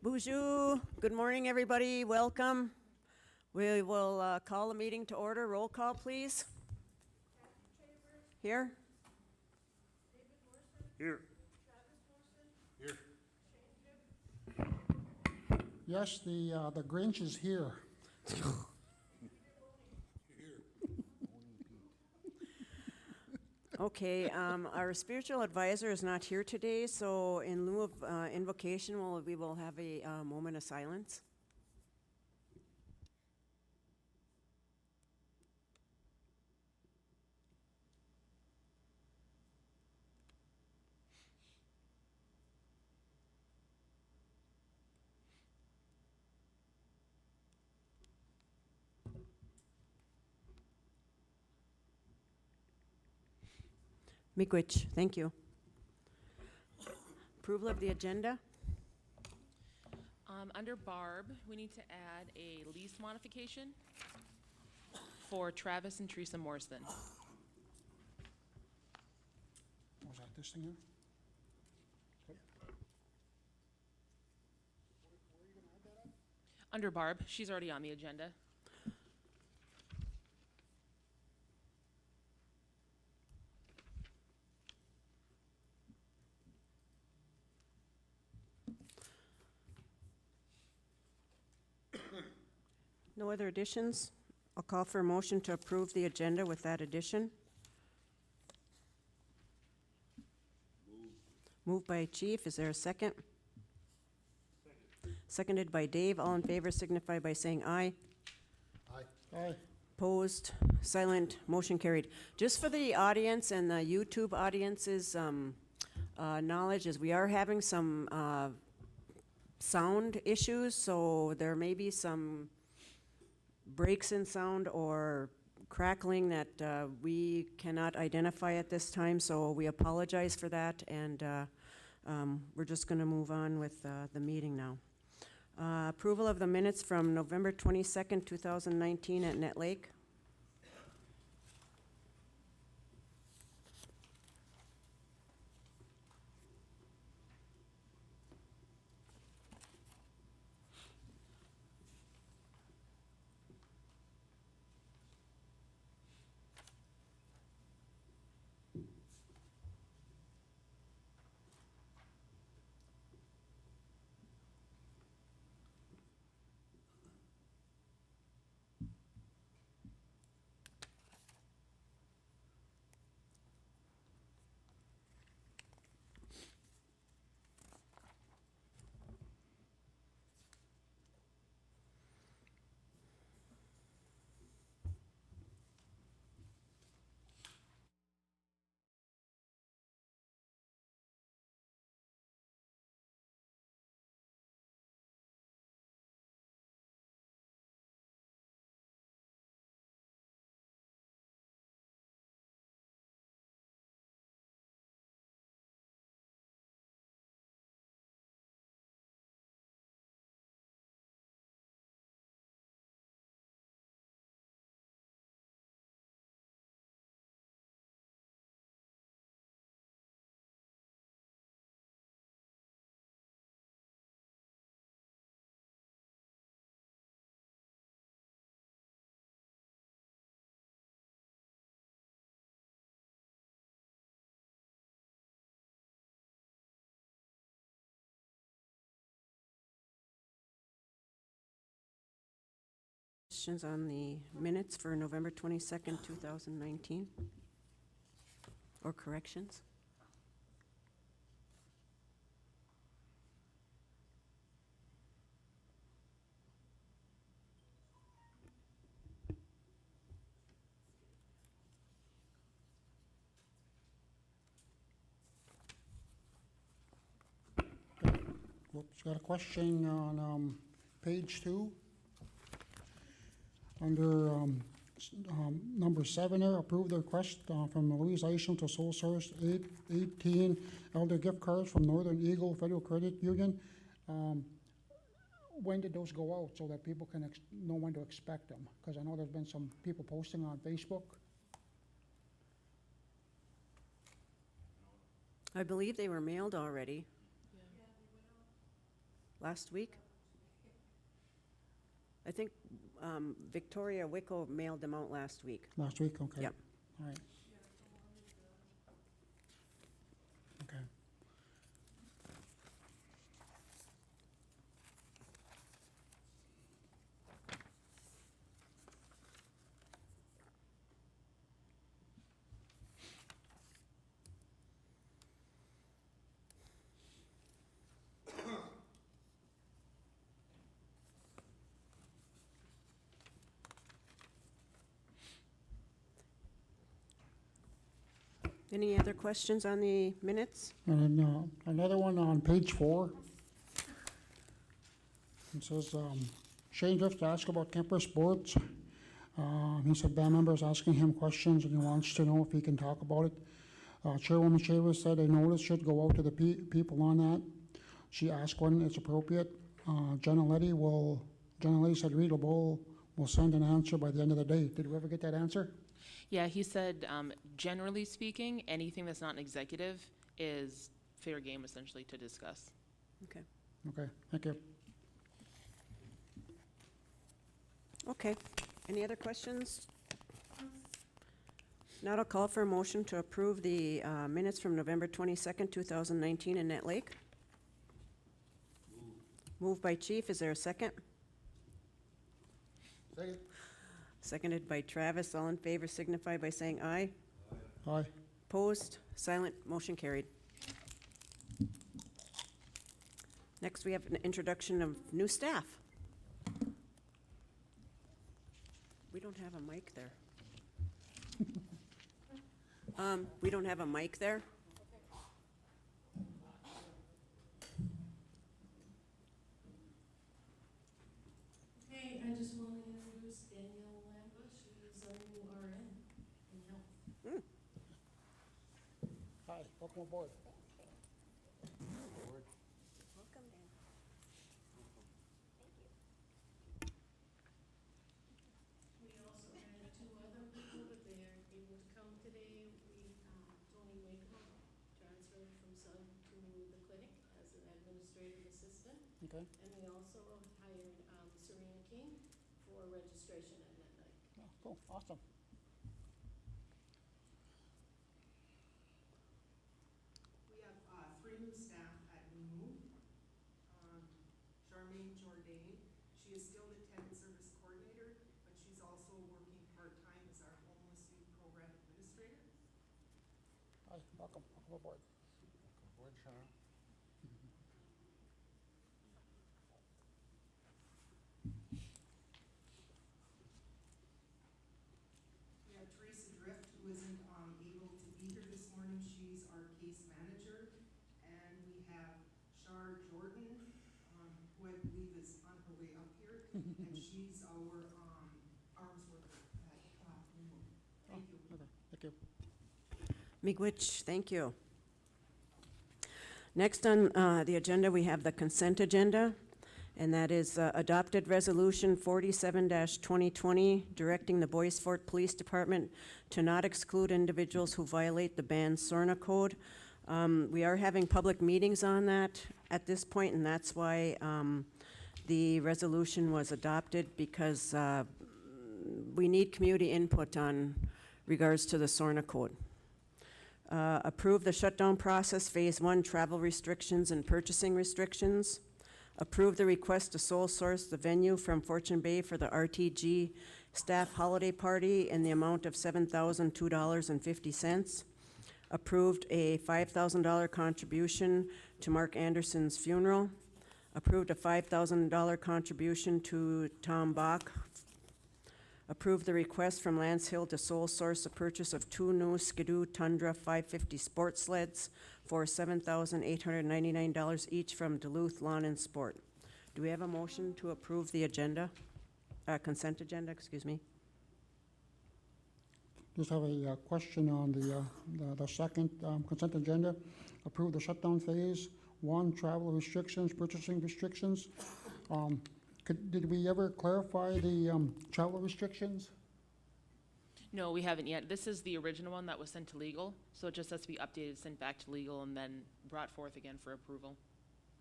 Bonjour. Good morning, everybody. Welcome. We will call the meeting to order. Roll call, please. Here. Here. Here. Yes, the Grinch is here. Okay, our spiritual advisor is not here today, so in lieu of invocation, we will have a moment of silence. Miigwech, thank you. Approval of the agenda? Under Barb, we need to add a lease modification for Travis and Teresa Morrison. Was that this thing here? Under Barb, she's already on the agenda. No other additions? I'll call for a motion to approve the agenda with that addition. Moved by Chief. Is there a second? Seconded by Dave. All in favor signify by saying aye. Aye. Opposed, silent, motion carried. Just for the audience and the YouTube audience's knowledge, is we are having some sound issues, so there may be some breaks in sound or crackling that we cannot identify at this time, so we apologize for that, and we're just going to move on with the meeting now. Approval of the minutes from November 22nd, 2019 at Net Lake. Questions on the minutes for November 22nd, 2019? Or corrections? Whoops, got a question on page 2. Under number 7 there, approve the request from Louise Isham to sole source 18 elder gift cards from Northern Eagle Federal Credit Union. When did those go out so that people can know when to expect them? Because I know there's been some people posting on Facebook. I believe they were mailed already. last week? I think Victoria Wicko mailed them out last week. Last week, okay. Yep. All right. Okay. Any other questions on the minutes? And another one on page 4. It says, Shane Drift asked about campus sports. He said band members asking him questions and he wants to know if he can talk about it. Chairwoman Shaver said a notice should go out to the people on that. She asked when it's appropriate. Jenna Letty said Rita Bowl will send an answer by the end of the day. Did we ever get that answer? Yeah, he said, generally speaking, anything that's not an executive is fair game essentially to discuss. Okay. Okay, thank you. Okay. Any other questions? Now I'll call for a motion to approve the minutes from November 22nd, 2019 in Net Lake. Moved by Chief. Is there a second? Second. Seconded by Travis. All in favor signify by saying aye. Aye. Opposed? Silent? Motion carried. Next, we have an introduction of new staff. We don't have a mic there. We don't have a mic there. Hey, I just want to introduce Danielle Lamba. She's our new RN in health. Hi, welcome aboard. Welcome, Dan. We also had 2 other people, but they aren't able to come today. Tony Wakeman transferred from Sun to the clinic as an administrative assistant. Okay. And we also hired Serena King for registration at Net Lake. Oh, cool, awesome. We have 3 new staff at New. Charmaine Jourdain, she is still the tenant service coordinator, but she's also working part-time as our homeless youth program administrator. Hi, welcome aboard. Board, Sean. We have Teresa Drift, who isn't able to be here this morning. She's our case manager. And we have Shar Jordan, who I believe is on her way up here, and she's our arms worker at New. Thank you. Okay, thank you. Miigwech, thank you. Next on the agenda, we have the consent agenda, and that is adopted resolution 47-2020, directing the Bois Forte Police Department to not exclude individuals who violate the banned SORNA code. We are having public meetings on that at this point, and that's why the resolution was adopted, because we need community input on regards to the SORNA code. Approve the shutdown process, Phase 1, travel restrictions and purchasing restrictions. Approve the request to sole source the venue from Fortune Bay for the RTG staff holiday party in the amount of $7,002.50. Approved a $5,000 contribution to Mark Anderson's funeral. Approved a $5,000 contribution to Tom Bach. Approved the request from Lance Hill to sole source the purchase of 2 new Skidoo Tundra 550 sport sleds for $7,899 each from Duluth Lawn and Sport. Do we have a motion to approve the agenda? Consent agenda, excuse me. Just have a question on the second consent agenda. Approve the shutdown phase 1, travel restrictions, purchasing restrictions. Did we ever clarify the travel restrictions? No, we haven't yet. This is the original one that was sent to legal, so it just has to be updated, sent back to legal, and then brought forth again for approval.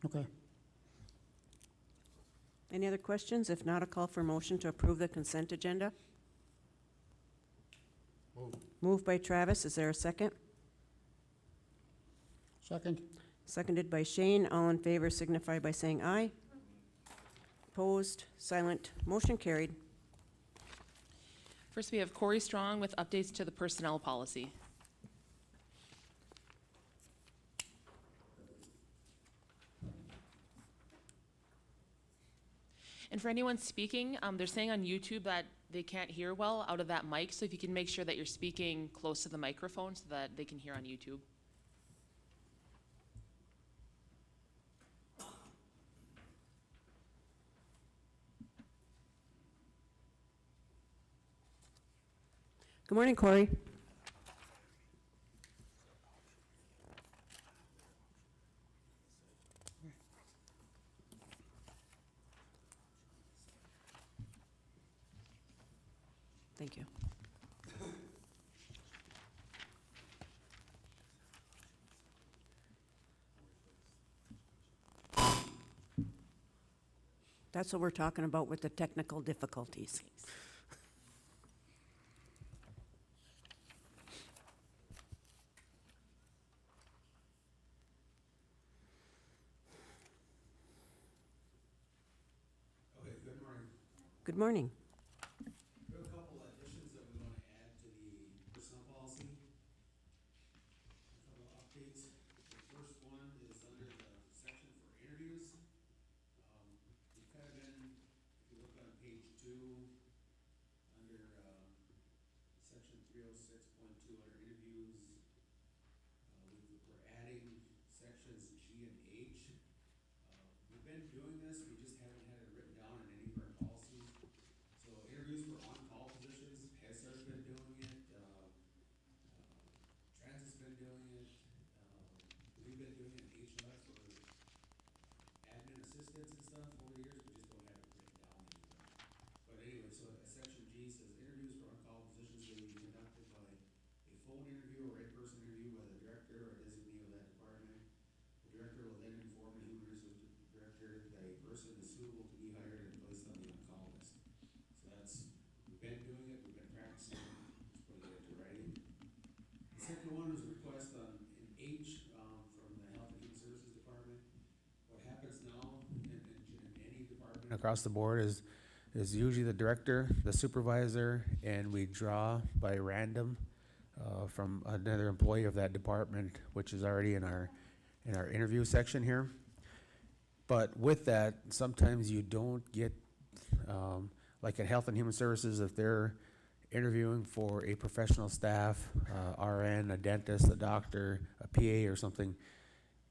Okay. Any other questions? If not, a call for motion to approve the consent agenda. Move. Moved by Travis. Is there a second? Second. Seconded by Shane. All in favor signify by saying aye. Opposed? Silent? Motion carried. First, we have Corey Strong with updates to the personnel policy. And for anyone speaking, they're saying on YouTube that they can't hear well out of that mic, so if you can make sure that you're speaking close to the microphone so that they can hear on YouTube. Good morning, Corey. Thank you. That's what we're talking about with the technical difficulties. Okay, good morning. Good morning. We have a couple additions that we want to add to the personnel policy. A couple of updates. The first one is under the section for interviews. We've kind of been, if you look on page 2, under, section 306.2 under interviews, we're adding sections G and H. We've been doing this, we just haven't had it written down in any of our policies. So interviews for on-call positions, HESAR's been doing it, Transit's been doing it, we've been doing it in HLF for admin assistants and stuff over the years, we just don't have it written down anywhere. But anyway, so section G says interviews for on-call positions may be conducted by a phone interview or in-person interview by the director or designee of that department. The director will then inform the human resources director that a person is suitable to be hired and placed on the on-call list. So that's, we've been doing it, we've been practicing, just putting it into writing. The second one was a request on, in H, from the Health and Human Services Department. What happens now in any department across the board is usually the director, the supervisor, and we draw by random, from another employee of that department, which is already in our interview section here. But with that, sometimes you don't get, like at Health and Human Services, if they're interviewing for a professional staff, RN, a dentist, a doctor, a PA or something,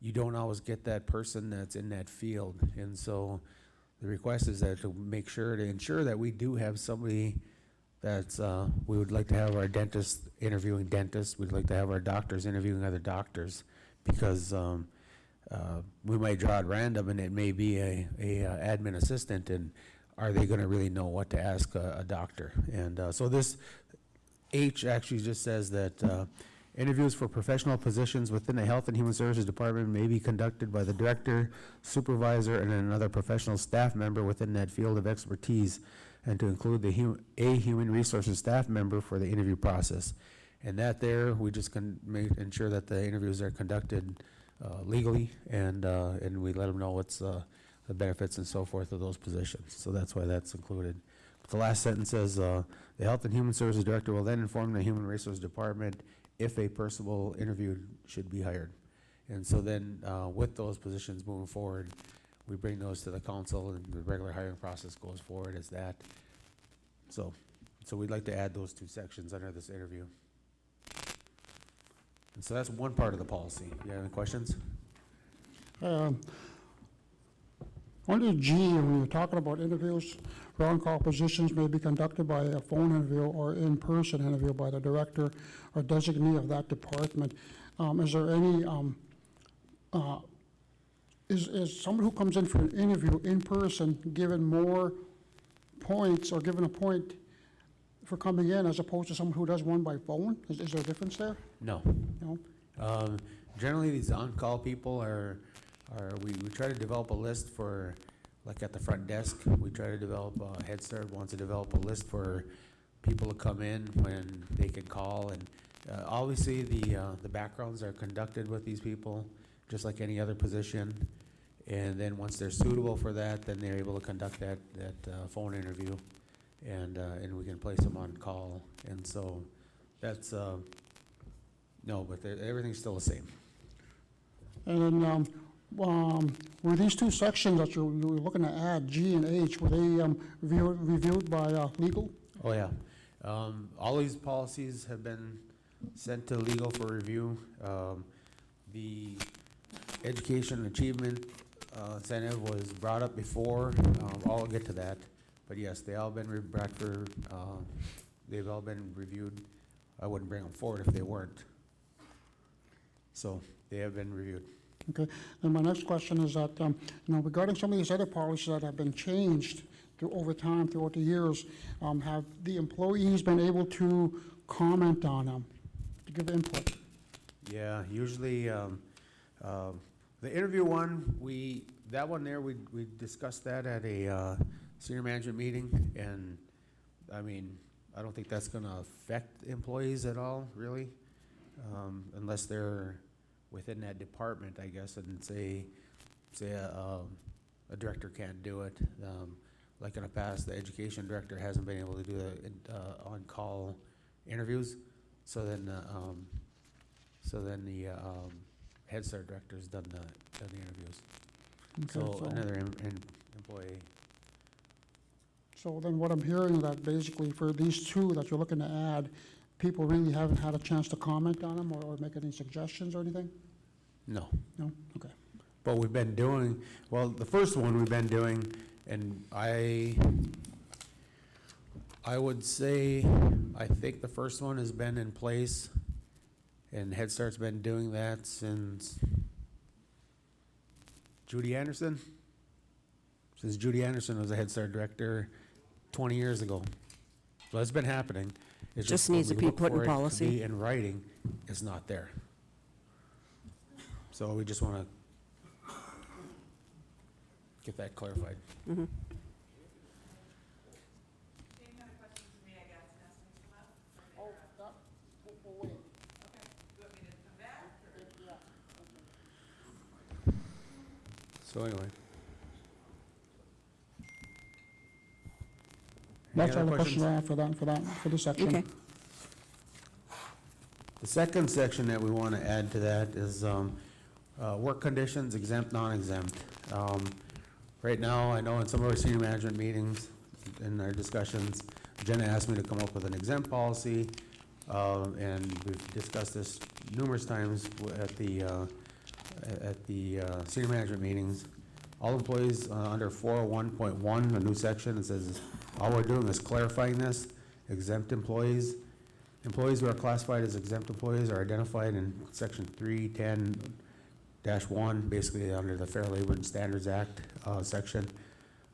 you don't always get that person that's in that field. And so the request is that to make sure, to ensure that we do have somebody that's, we would like to have our dentist interviewing dentists, we'd like to have our doctors interviewing other doctors, because we might draw at random and it may be a admin assistant, and are they gonna really know what to ask a doctor? And so this H actually just says that interviews for professional positions within the Health and Human Services Department may be conducted by the director, supervisor, and another professional staff member within that field of expertise, and to include the human resources staff member for the interview process. And that there, we just can ensure that the interviews are conducted legally, and we let them know what's the benefits and so forth of those positions. So that's why that's included. But the last sentence says, the Health and Human Services Director will then inform the Human Resources Department if a person interviewed should be hired. And so then with those positions moving forward, we bring those to the council, and the regular hiring process goes forward as that. So we'd like to add those two sections under this interview. And so that's one part of the policy. You have any questions? Under G, when you're talking about interviews, for on-call positions may be conducted by a phone interview or in-person interview by the director or designee of that department. Is there any, is someone who comes in for an interview in person given more points or given a point for coming in as opposed to someone who does one by phone? Is there a difference there? No. No? Generally, these on-call people we try to develop a list for like at the front desk, we try to develop, Head Start wants to develop a list for people to come in when they can call, and obviously the backgrounds are conducted with these people, just like any other position. And then once they're suitable for that, then they're able to conduct that phone interview, and we can place them on call. And so that's, no, but everything's still the same. And then, were these two sections that you were looking to add, G and H, were they reviewed by legal? Oh, yeah. All these policies have been sent to legal for review. The education achievement incentive was brought up before. I'll get to that. But yes, they all been brought for, they've all been reviewed. I wouldn't bring them forward if they weren't. So they have been reviewed. Okay, and my next question is that, regarding some of these other policies that have been changed over time, throughout the years, have the employees been able to comment on them, to give input? Yeah, usually, the interview one, that one there, we discussed that at a senior management meeting, and, I mean, I don't think that's gonna affect employees at all, really, unless they're within that department, I guess, and say a director can't do it. Like in the past, the education director hasn't been able to do the on-call interviews, so then the Head Start director's done the interviews. Okay, So another employee. So then what I'm hearing is that basically for these two that you're looking to add, people really haven't had a chance to comment on them or make any suggestions or anything? No. No? Okay. But we've been doing, well, the first one we've been doing, and I would say, I think the first one has been in place, and Head Start's been doing that since Judy Anderson? Since Judy Anderson was a Head Start director 20 years ago. So it's been happening. It's Just when needs to we be look put in for it to policy. be in writing, it's not there. So we just want to get that clarified. Mm-hmm. So anyway. That's Any all other the questions I have for this section. Okay. The second section that we want to add to that is work conditions, exempt, non-exempt. Right now, I know in some of our senior management meetings, in our discussions, Jenna asked me to come up with an exempt policy, and we've discussed this numerous times at the senior management meetings. All employees under 401.1, a new section, it says, all we're doing is clarifying this, exempt employees. Employees who are classified as exempt employees are identified in section 310-1, basically under the Fair Labor and Standards Act section.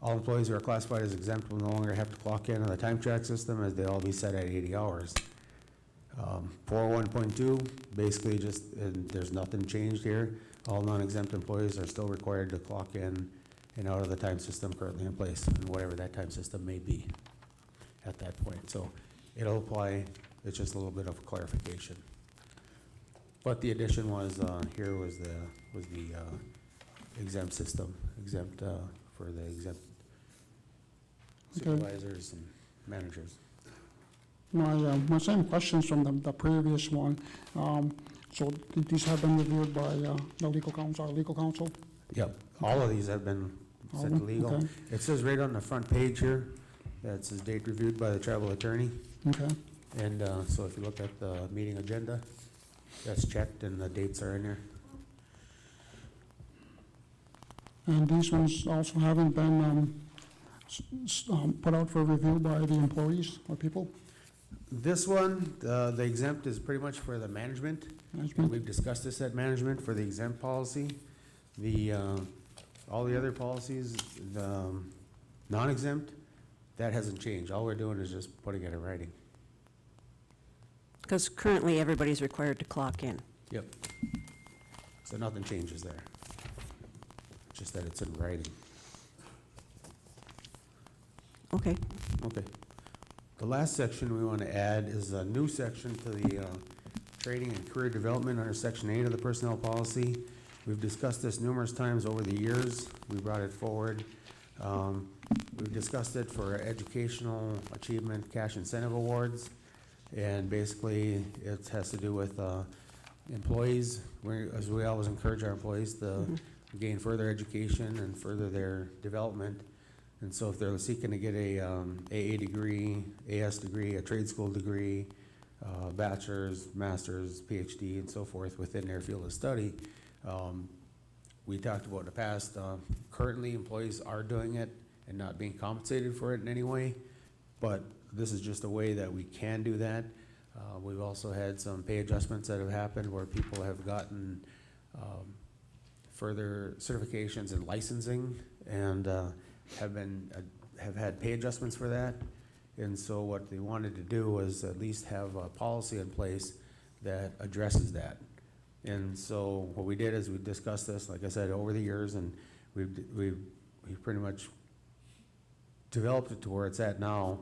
All employees who are classified as exempt will no longer have to clock in on the time track system, as they'll all be set at 80 hours. 401.2, basically just, and there's nothing changed here. All non-exempt employees are still required to clock in and out of the time system currently in place, and whatever that time system may be at that point. So it'll apply, it's just a little bit of clarification. But the addition was, here was the exempt system, exempt for the exempt Okay. supervisors and managers. My same questions from the previous one. So these have been reviewed by the legal counsel, our legal counsel? Yep, all of these have been All sent of to them? legal. Okay. It says right on the front page here, that it says date reviewed by the tribal attorney. Okay. And so if you look at the meeting agenda, that's checked and the dates are in there. And these ones also haven't been put out for review by the employees or people? This one, the exempt is pretty much for the management. Management? We've discussed this at management for the exempt policy. All the other policies, the non-exempt, that hasn't changed. All we're doing is just putting it in writing. Because currently, everybody's required to clock in. Yep. So nothing changes there. Just that it's in writing. Okay, Okay. The last section we want to add is a new section to the training and career development under Section 8 of the Personnel Policy. We've discussed this numerous times over the years. We brought it forward. We've discussed it for educational achievement cash incentive awards. And basically, it has to do with employees, as we always encourage our employees to gain further education and further their development. And so if they're seeking to get a AA degree, AS degree, a trade school degree, bachelor's, master's, PhD, and so forth within their field of study, we talked about in the past, currently employees are doing it and not being compensated for it in any way, but this is just a way that we can do that. We've also had some pay adjustments that have happened where people have gotten further certifications in licensing and have had pay adjustments for that. And so what they wanted to do was at least have a policy in place that addresses that. And so what we did is we discussed this, like I said, over the years, and we've pretty much developed it to where it's at now.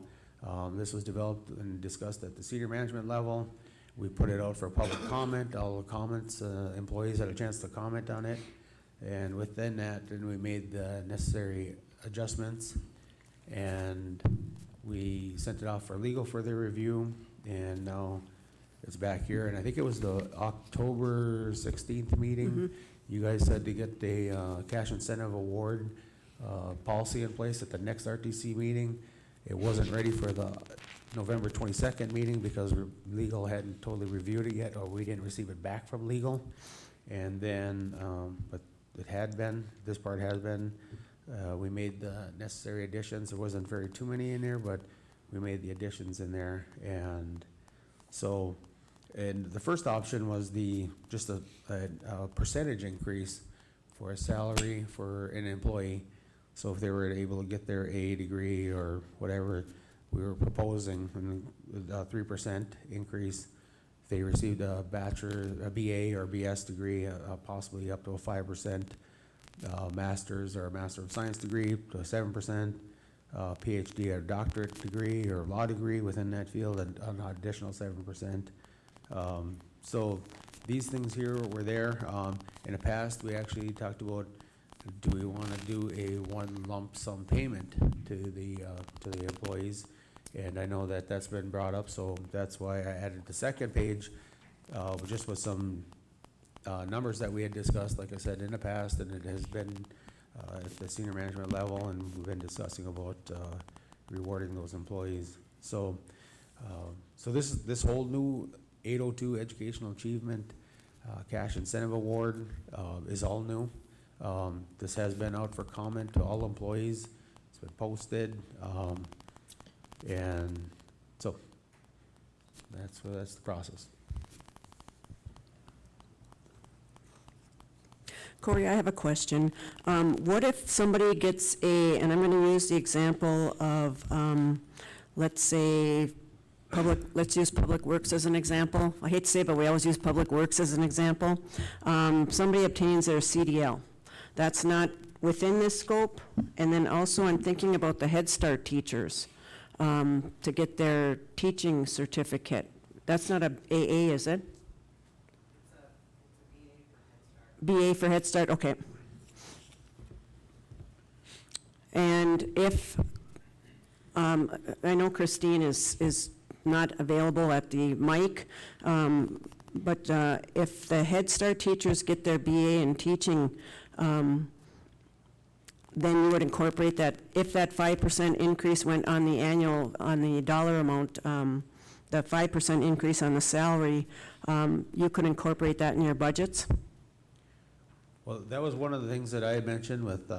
This was developed and discussed at the senior management level. We put it out for public comment. All the comments, employees had a chance to comment on it. And within that, then we made the necessary adjustments. And we sent it off for legal for their review. And now it's back here. And I think it was the October 16th meeting. You guys said to get the cash incentive award policy in place at the next RTC meeting. It wasn't ready for the November 22nd meeting because legal hadn't totally reviewed it yet, or we didn't receive it back from legal. And then, but it had been, this part has been, we made the necessary additions. There wasn't very too many in there, but we made the additions in there. And so, and the first option was just a percentage increase for a salary for an employee. So if they were able to get their A degree or whatever, we were proposing a 3% increase. If they received a bachelor, a BA or BS degree, possibly up to a 5%, master's or a Master of Science degree to a 7%, PhD or doctorate degree or law degree within that field, and an additional 7%. So these things here were there. In the past, we actually talked about, do we want to do a one lump sum payment to the employees? And I know that that's been brought up, so that's why I added the second page, just with some numbers that we had discussed, like I said, in the past, and it has been at the senior management level, and we've been discussing about rewarding those employees. So, so this whole new 802 Educational Achievement Cash Incentive Award is all new. This has been out for comment to all employees. It's been posted, and so that's the process. Corey, I have a question. What if somebody gets and I'm going to use the example of, let's say, let's use Public Works as an example. I hate to say it, but we always use Public Works as an example. Somebody obtains their CDL. That's not within this scope. And then also I'm thinking about the Head Start teachers to get their teaching certificate. That's not a AA, is it? BA for Head Start, okay. And if, I know Christine is not available at the mic, but if the Head Start teachers get their BA in teaching, then you would incorporate that, if that 5% increase went on the annual, on the dollar amount, the 5% increase on the salary, you could incorporate that in your budgets? Well, that was one of the things that I had mentioned with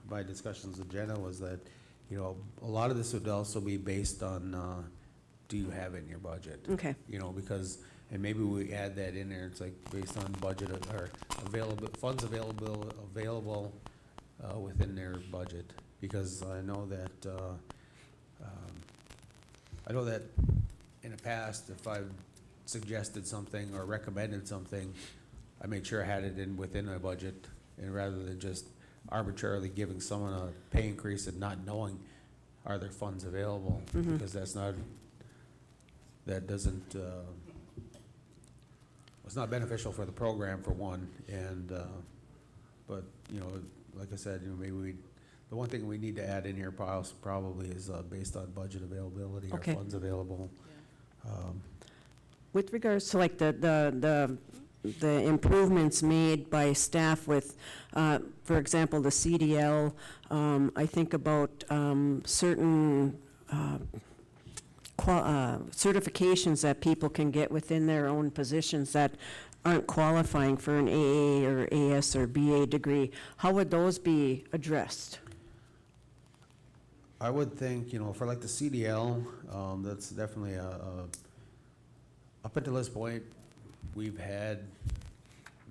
my discussions with Jenna, was that, you know, a lot of this would also be based on, do you have it in your budget? Okay. You know, because, and maybe we add that in there, it's like based on budget or funds available within their budget. Because I know that in the past, if I've suggested something or recommended something, I made sure I had it within my budget, and rather than just arbitrarily giving someone a pay increase and not knowing are there funds available? Because that doesn't, it's not beneficial for the program for one, and, but, you know, like I said, you know, maybe the one thing we need to add in here probably is, based on budget availability or Okay. funds available. With regards to like the improvements made by staff with, for example, the CDL, I think about certain certifications that people can get within their own positions that aren't qualifying for an AA or AS or BA degree. How would those be addressed? I would think, you know, for like the CDL, that's definitely up until this point, we've had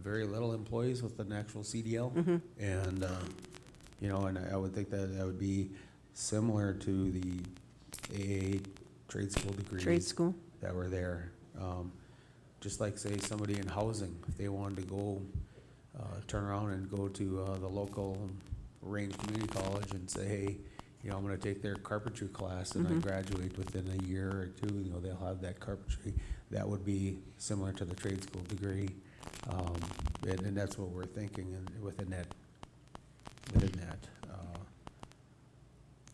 very little employees with an actual CDL. And, you know, and I would think that would be similar to the AA trade school degrees. Trade school? That were there. Just like, say, somebody in housing, if they wanted to go, turn around and go to the local Range Community College and say, hey, you know, I'm gonna take their carpentry class and I graduate within a year or two, you know, they'll have that carpentry. That would be similar to the trade school degree. And that's what we're thinking within that.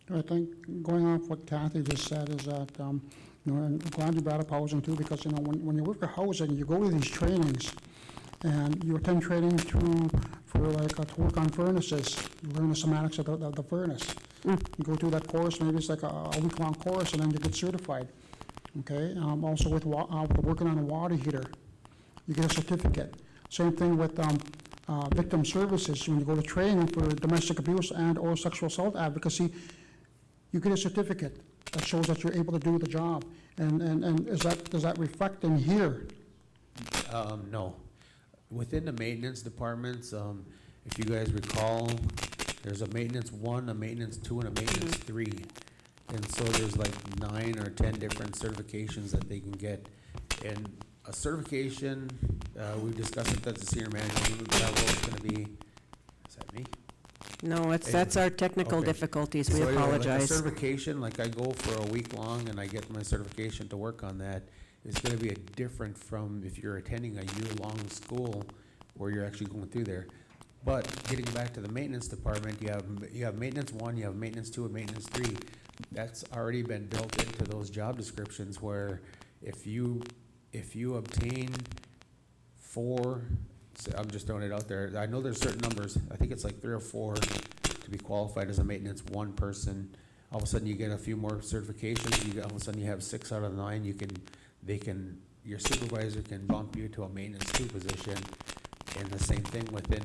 I think going off what Kathy just said is that, you know, and I'm glad you brought up housing too, because, you know, when you work for housing, you go to these trainings and you attend training for like to work on furnaces. You learn the semantics of the furnace. You go through that course, maybe it's like a week-long course, and then you get certified. Okay, also with working on a water heater, you get a certificate. Same thing with victim services. When you go to training for domestic abuse and or sexual assault advocacy, you get a certificate that shows that you're able to do the job. And does that reflect in here? No. Within the maintenance departments, if you guys recall, there's a maintenance 1, a maintenance 2, and a maintenance 3. And so there's like 9 or 10 different certifications that they can get. And a certification, we discussed it, that's the senior management level, is gonna be, is that me? No, that's our technical Okay. difficulties. We So anyway, like a apologize. certification, like I go for a week long and I get my certification to work on that, it's gonna be different from if you're attending a year-long school where you're actually going through there. But getting back to the maintenance department, you have maintenance 1, you have maintenance 2, and maintenance 3. That's already been built into those job descriptions where if you obtain 4, so I'm just throwing it out there, I know there's certain numbers, I think it's like 3 or 4 to be qualified as a maintenance 1 person. All of a sudden you get a few more certifications, all of a sudden you have 6 out of 9, your supervisor can bump you to a maintenance 2 position. And the same thing within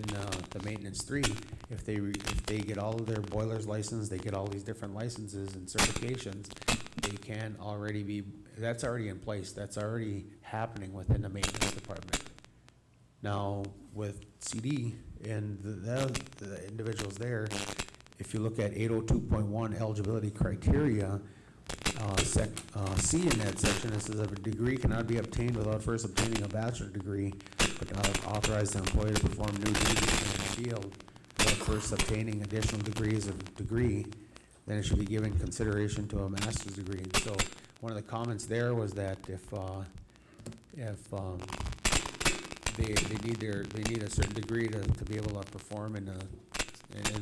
the maintenance 3, if they get all of their boilers licensed, they get all these different licenses and certifications, they can already be, that's already in place, that's already happening within the maintenance department. Now, with CD and the individuals there, if you look at 802.1 eligibility criteria, C in that section, it says if a degree cannot be obtained without first obtaining a bachelor's degree, but authorize the employee to perform new duties in the field without first obtaining additional degrees of degree, then it should be given consideration to a master's degree. And so one of the comments there was that if they need a certain degree to be able to perform and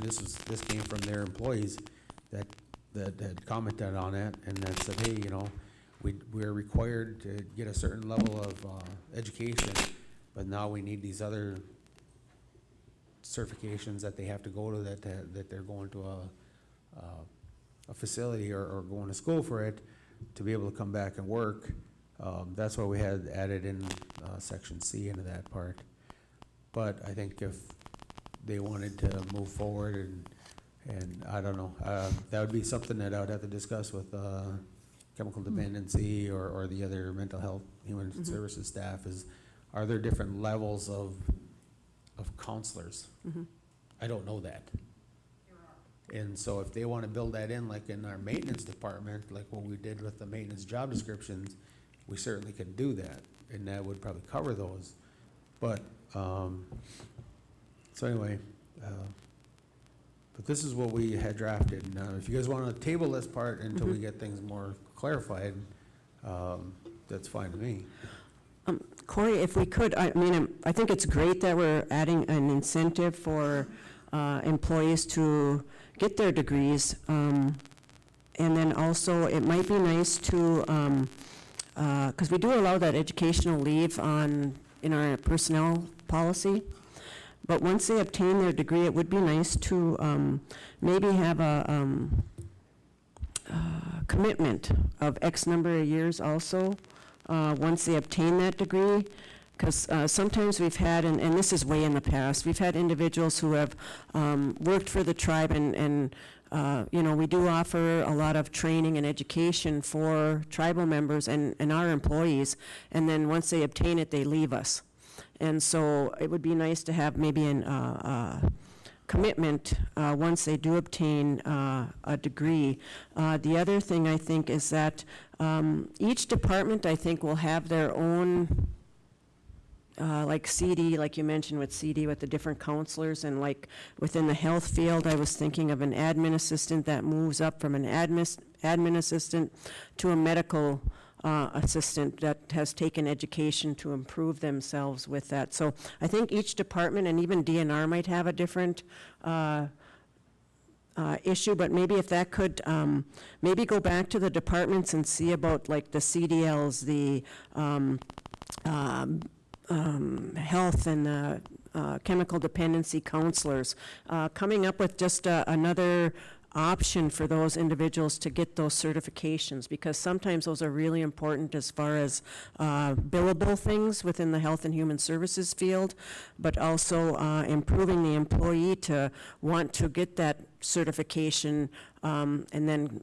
this came from their employees that had commented on it and that said, hey, you know, we're required to get a certain level of education, but now we need these other certifications that they have to go to that they're going to a facility or going to school for it to be able to come back and work. That's why we had added in section C into that part. But I think if they wanted to move forward and I don't know, that would be something that I would have to discuss with chemical dependency or the other mental health, human services staff is, are there different levels of counselors? I don't know that. And so if they want to build that in, like in our maintenance department, like what we did with the maintenance job descriptions, we certainly could do that, and that would probably cover those. But, so anyway, But this is what we had drafted. Now, if you guys want to table this part until we get things more clarified, that's fine with me. Corey, if we could, I mean, I think it's great that we're adding an incentive for employees to get their degrees. And then also, it might be nice to, because we do allow that educational leave in our personnel policy. But once they obtain their degree, it would be nice to maybe have a commitment of X number of years also, once they obtain that degree. Because sometimes we've had, and this is way in the past, we've had individuals who have worked for the tribe, and you know, we do offer a lot of training and education for tribal members and our employees, and then once they obtain it, they leave us. And so it would be nice to have maybe a commitment once they do obtain a degree. The other thing I think is that each department, I think, will have their own, like CD, like you mentioned with CD, with the different counselors, and like within the health field, I was thinking of an admin assistant that moves up from an admin assistant to a medical assistant that has taken education to improve themselves with that. So I think each department, and even DNR might have a different issue, but maybe if that could, maybe go back to the departments and see about like the CDLs, the health and the chemical dependency counselors, coming up with just another option for those individuals to get those certifications, because sometimes those are really important as far as billable things within the health and human services field, but also improving the employee to want to get that certification, and then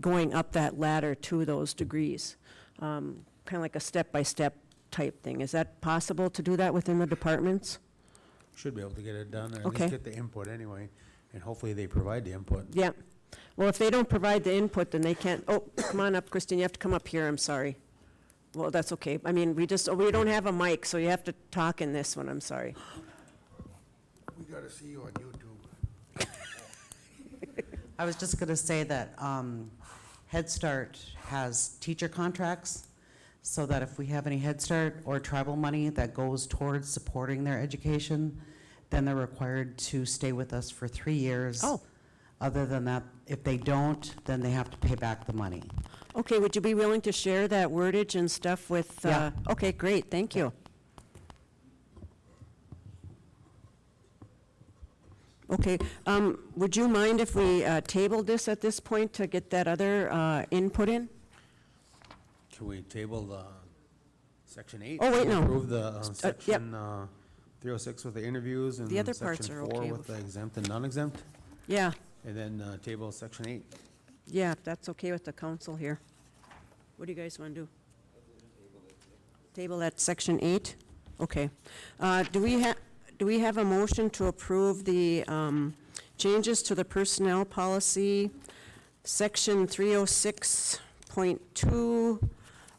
going up that ladder to those degrees. Kind of like a step-by-step type thing. Is that possible to do that within the departments? Should be able to get it done, or at Okay. least get the input anyway, and hopefully they provide the input. Yeah. Well, if they don't provide the input, then they can't, oh, come on up, Christine, you have to come up here, I'm sorry. Well, that's okay. I mean, we don't have a mic, so you have to talk in this one, I'm sorry. We gotta see you on YouTube. I was just going to say that Head Start has teacher contracts, so that if we have any Head Start or tribal money that goes towards supporting their education, then they're required to stay with us for 3 years. Oh. Other than that, if they don't, then they have to pay back the money. Okay, would you be willing to share that wordage and stuff with, Yeah. Okay, great, thank you. Okay, would you mind if we tabled this at this point to get that other input in? Can we table the section 8? Oh, wait, no. Approve the yep. section 306 with the interviews, and The other parts section are 4 okay with the exempt and non-exempt, Yeah, and then table section 8. yeah, if that's okay with the council here. What do you guys want to do? Table at section 8? Okay. Do we have a motion to approve the changes to the personnel policy, section 306.2,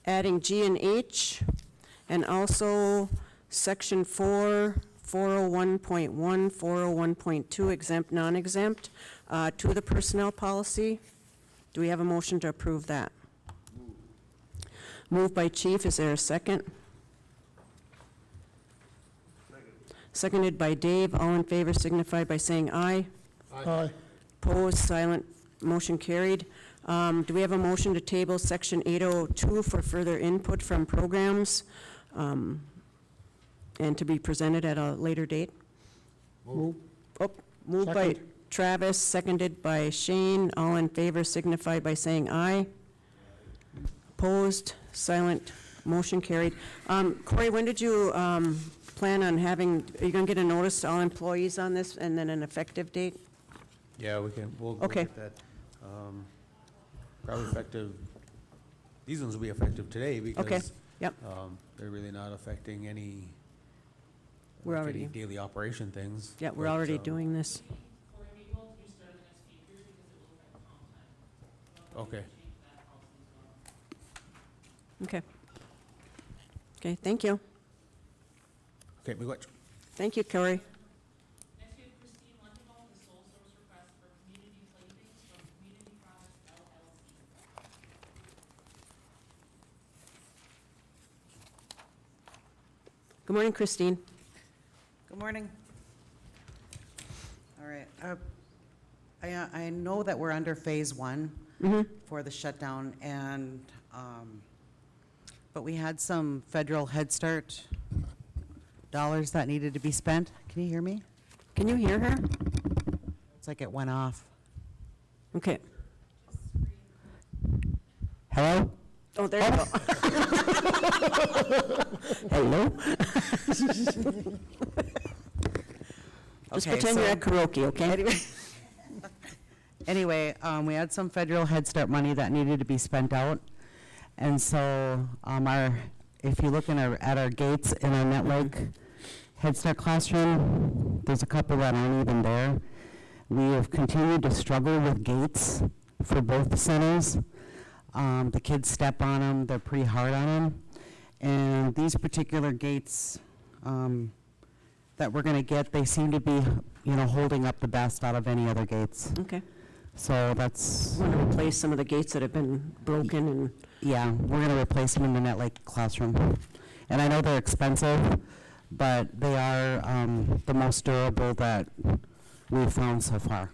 adding G and H, and also section 4, 401.1, 401.2, exempt, non-exempt, to the personnel policy? Do we have a motion to approve that? Moved by Chief, is there a second? Seconded by Dave, all in favor signify by saying aye. Aye. Opposed, silent, motion carried. Do we have a motion to table section 802 for further input from programs, and to be presented at a later date? Move. Oh, moved by Second. Travis, seconded by Shane, all in favor signify by saying aye. Opposed, silent, motion carried. Corey, when did you plan on having, are you going to get a notice to all employees on this and then an effective date? Yeah, we'll Okay. get that. Probably effective, these ones will be effective today because Yep. they're really not affecting any We're like already- any daily operation things. Yeah, we're but, already doing this. Or we will do start the next few years because it will affect comp time. Okay. Change that policy as well. Okay. Okay, thank you. Okay, we got Thank you, Corey. Next we have Christine Lundenbaum, the sole source request Good morning, Christine. Good morning. All right. I know that we're under phase one for the shutdown, and, but we had some federal Head Start dollars that needed to be spent. Can you hear me? Can you hear her? It's like it went off. Okay. Hello? Oh, there you go. Hello? Just Okay, pretend you're so- at karaoke, okay? Anyway, we had some federal Head Start money that needed to be spent out. And so, if you look at our gates in our Netlake Head Start classroom, there's a couple that aren't even there. We have continued to struggle with gates for both the centers. The kids step on them, they're pretty hard on them. And these particular gates, that we're gonna get, they seem to be, holding up the best out of any other gates. Okay. So that's, Want to replace some of the gates that have been broken and, yeah, we're gonna replace them in the Netlake classroom. And I know they're expensive, but they are, the most durable that we've found so far.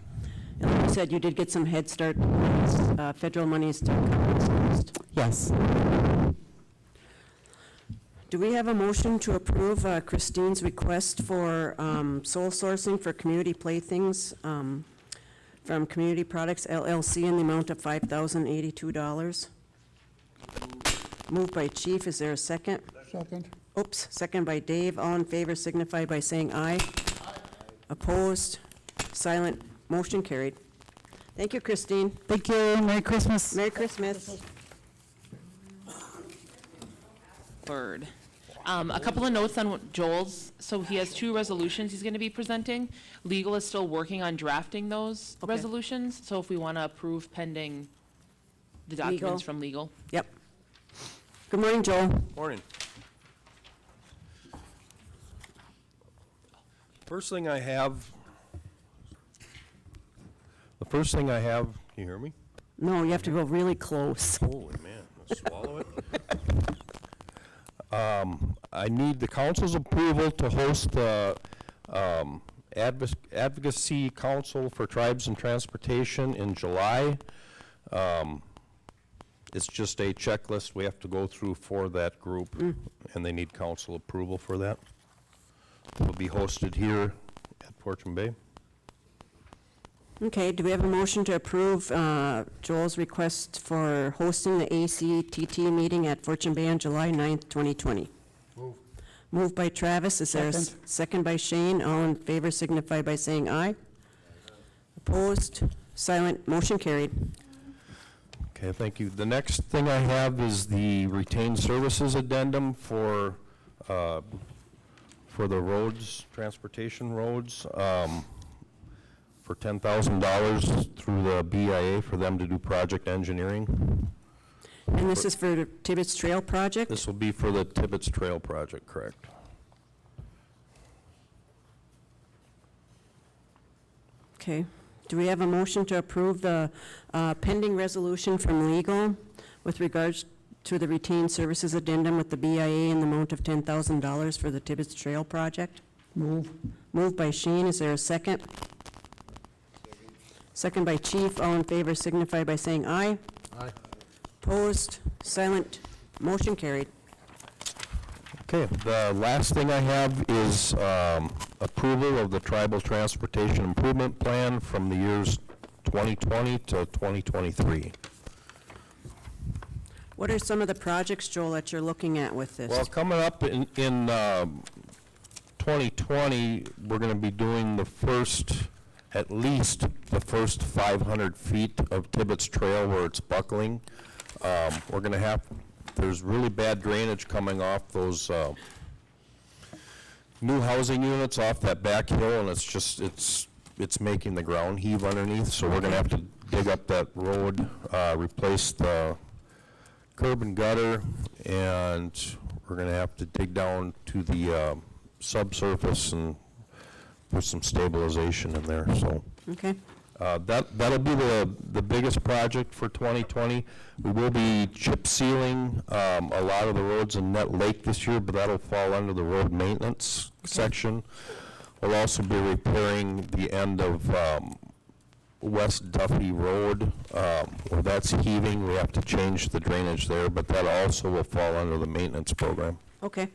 and like you said, you did get some Head Start monies, federal monies to cover this cost. Yes. Do we have a motion to approve Christine's request for sole sourcing for community playthings from Community Products LLC in the amount of $5,082? Moved by Chief, is there a second? Second. Oops, second by Dave. All in favor signify by saying aye. Opposed? Silent? Motion carried. Thank you, Christine. Thank you, Merry Christmas. Merry Christmas. Bird. A couple of notes on Joel's. So he has 2 resolutions he's going to be presenting. Legal is still working on drafting those Okay. resolutions. So if we want to approve pending the Legal. documents from legal. Yep. Good morning, Joel. Morning. First thing I have, can you hear me? No, you have to go really close. Holy man, let's swallow it. I need the council's approval to host the Advocacy Council for Tribes and Transportation in July. It's just a checklist we have to go through for that group, and they need council approval for that. It will be hosted here at Fortune Bay. Okay, do we have a motion to approve Joel's request for hosting the ACTT meeting at Fortune Bay on July 9th, 2020? Move. Moved by Travis, is there a second by Shane? All in favor signify by saying aye. Opposed? Silent? Motion carried. Okay, thank you. The next thing I have is the retained services addendum for the roads, transportation roads, for $10,000 through the BIA for them to do project engineering. And this is for the Tibbetts Trail project? This will be for the Tibbetts Trail project, correct? Okay. Do we have a motion to approve the pending resolution from legal with regards to the retained services addendum with the BIA in the amount of $10,000 for the Tibbetts Trail project? Move. Moved by Shane, is there a second? Second by Chief, all in favor signify by saying aye. Aye. Opposed, silent, motion carried. Okay, the last thing I have is approval of the Tribal Transportation Improvement Plan from the years 2020 to 2023. What are some of the projects, Joel, that you're looking at with this? Well, coming up in 2020, we're going to be doing at least the first 500 feet of Tibbetts Trail where it's buckling. We're going to there's really bad drainage coming off those new housing units off that back hill, and it's making the ground heave underneath, so we're going to have to dig up that road, replace the curb and gutter, and we're going to have to dig down to the subsurface and put some stabilization in there. So Okay, That'll be the biggest project for 2020. We will be chip sealing a lot of the roads in Net Lake this year, but that'll fall under the road maintenance section. We'll also be repairing the end of West Duffy Road, where that's heaving. We have to change the drainage there, but that also will fall under the maintenance program. Okay.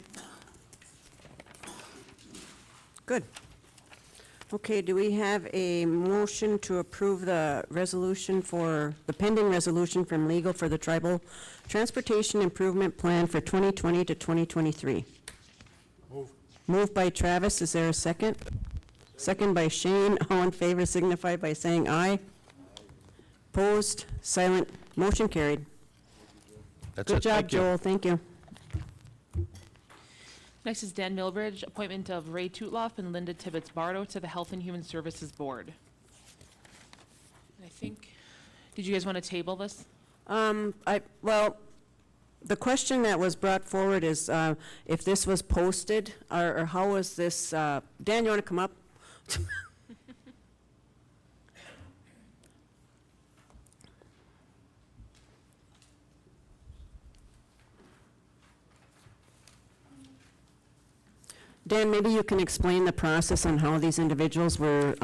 Good. Okay, do we have a motion to approve the resolution for, the pending resolution from legal for the Tribal Transportation Improvement Plan for 2020 to 2023? Moved by Travis, is there a second? Second by Shane, all in favor signify by saying aye. Opposed, silent, motion carried. That's Good it. job, Thank you. Joel, thank you. Next is Dan Milbridge, appointment of Ray Tutloff and Linda Tibbetts-Bardo to the Health and Human Services Board. And I think, did you guys want to table this? Well, the question that was brought forward is if this was posted, or how was this, Dan, you want to come up? Dan, maybe you can explain the process on how these individuals were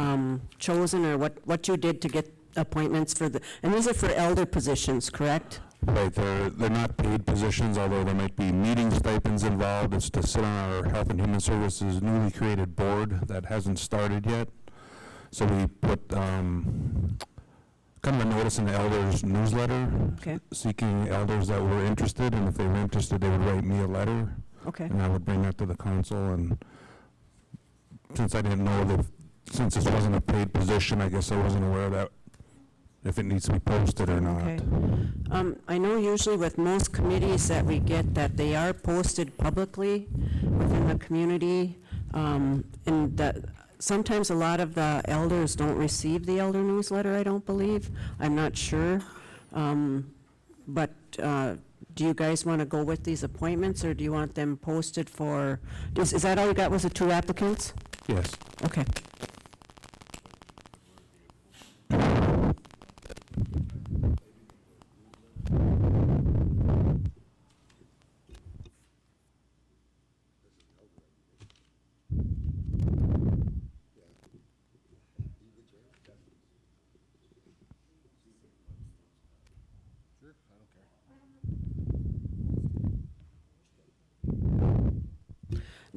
chosen, or what you did to get appointments for the, and these are for elder positions, correct? Right, they're not paid positions, although there might be meeting stipends involved. It's to sit on our Health and Human Services newly created board that hasn't started yet. So we put kind of a notice in the elders newsletter, Okay. seeking elders that were interested, and if they were interested, they would write me a letter. Okay. And I would bring that to the council, and since I didn't know that, since this wasn't a paid position, I guess I wasn't aware that if it needs to be posted or not. Okay. I know usually with most committees that we get that they are posted publicly within the community, and that sometimes a lot of the elders don't receive the elder newsletter, I don't believe. I'm not sure. But do you guys want to go with these appointments, or do you want them posted for, is that all you got, was it 2 applicants? Yes. Okay.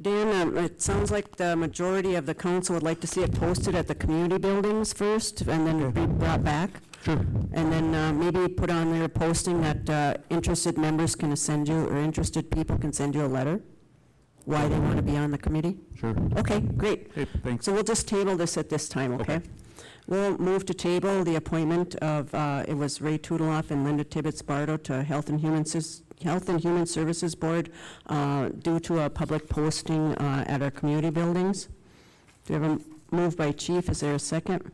Dan, it sounds like the majority of the council would like to see it posted at the community buildings first, and then be brought back. Sure. And then maybe put on their posting that interested members can send you, or interested people can send you a letter, why they want to be on the committee. Sure. Okay, great. Hey, thanks. So we'll just table this at this time, okay? Okay. We'll move to table the appointment of, it was Ray Tutloff and Linda Tibbetts-Bardo to Health and Human Services Board due to a public posting at our community buildings. Do you have a move by Chief? Is there a second?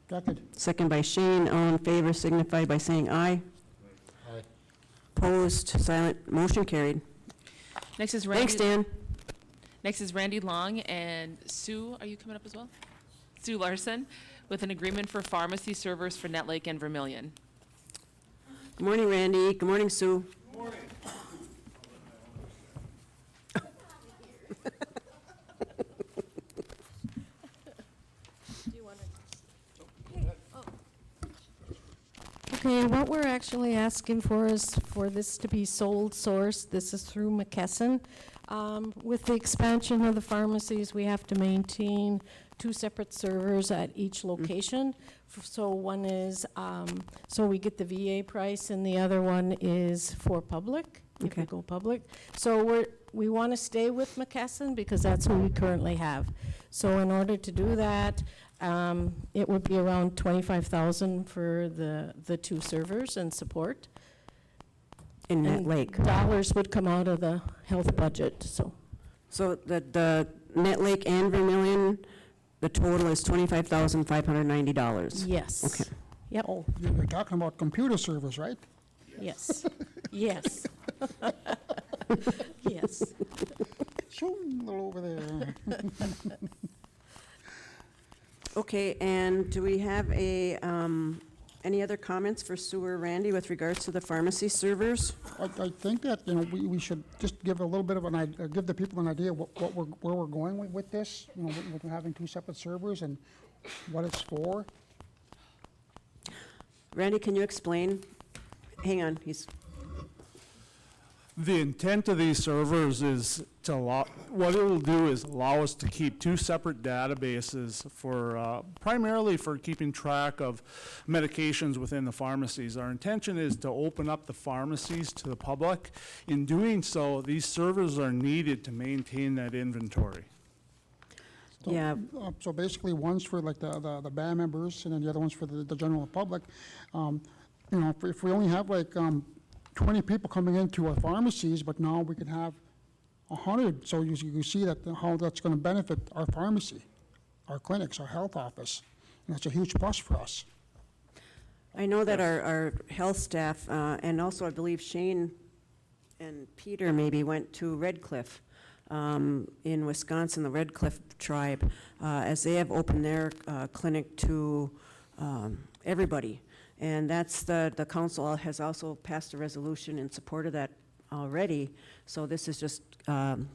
Second. Second by Shane. All in favor signify by saying aye. Aye. Opposed, silent, motion carried. Next is Randy. Thanks, Dan. Next is Randy Long and Sue, are you coming up as well? Sue Larson, with an agreement for pharmacy servers for Net Lake and Vermillion. Good morning, Randy. Good morning, Sue. Okay, what we're actually asking for is for this to be sole source. This is through McKesson. With the expansion of the pharmacies, we have to maintain 2 separate servers at each location. So one is, so we get the VA price, and the other one is for public, if we Okay. go public. So we want to stay with McKesson because that's who we currently have. So in order to do that, it would be around $25,000 for the 2 servers and support. In Net And Lake. dollars would come out of the health budget, so. So the Net Lake and Vermillion, the total is $25,590. Yes. Okay. Yep, You're talking about computer servers, right? yes, yes. Yes. Shoom, all over there. Okay, and do we have any other comments for Sue or Randy with regards to the pharmacy servers? I think that, we should just give a little bit of give the people an idea where we're going with this, with having two separate servers and what it's for. Randy, can you explain? Hang on, The intent of these servers is to what it will do is allow us to keep two separate databases for, primarily for keeping track of medications within the pharmacies. Our intention is to open up the pharmacies to the public. In doing so, these servers are needed to maintain that inventory. So, Yeah. So basically, one's for like the band members, and then the other one's for the general public. If we only have like 20 people coming into our pharmacies, but now we can have 100, so you see that how that's going to benefit our pharmacy, our clinics, our health office. And that's a huge plus for us. I know that our health staff, and also I believe Shane and Peter maybe went to Red Cliff in Wisconsin, the Red Cliff tribe, as they have opened their clinic to everybody. And that's the council has also passed a resolution in support of that already. So this is just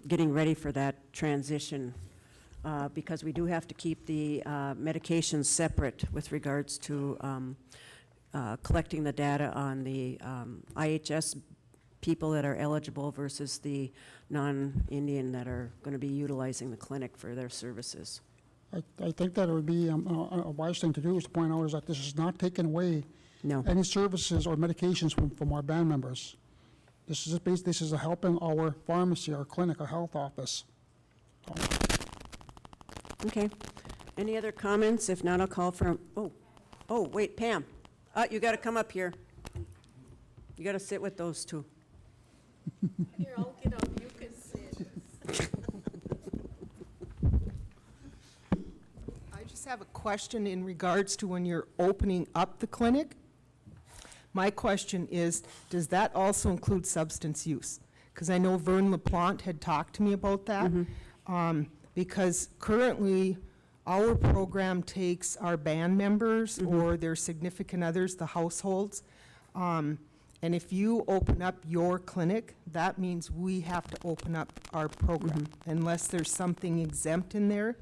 getting ready for that transition because we do have to keep the medications separate with regards to collecting the data on the IHS people that are eligible versus the non-Indian that are going to be utilizing the clinic for their services. I think that it would be a wise thing to do is to point out is that this is not taking away No. any services or medications from our band members. This is helping our pharmacy, our clinic, our health office. Okay. Any other comments? If not, I'll call for, wait, Pam. You got to come up here. You got to sit with those two. Here, I'll get up, you can sit. I just have a question in regards to when you're opening up the clinic. My question is, does that also include substance use? Because I know Vern LaPlante had talked to me about that. Because currently, our program takes our band members or their significant others, the households. And if you open up your clinic, that means we have to open up our program, unless there's something exempt in there.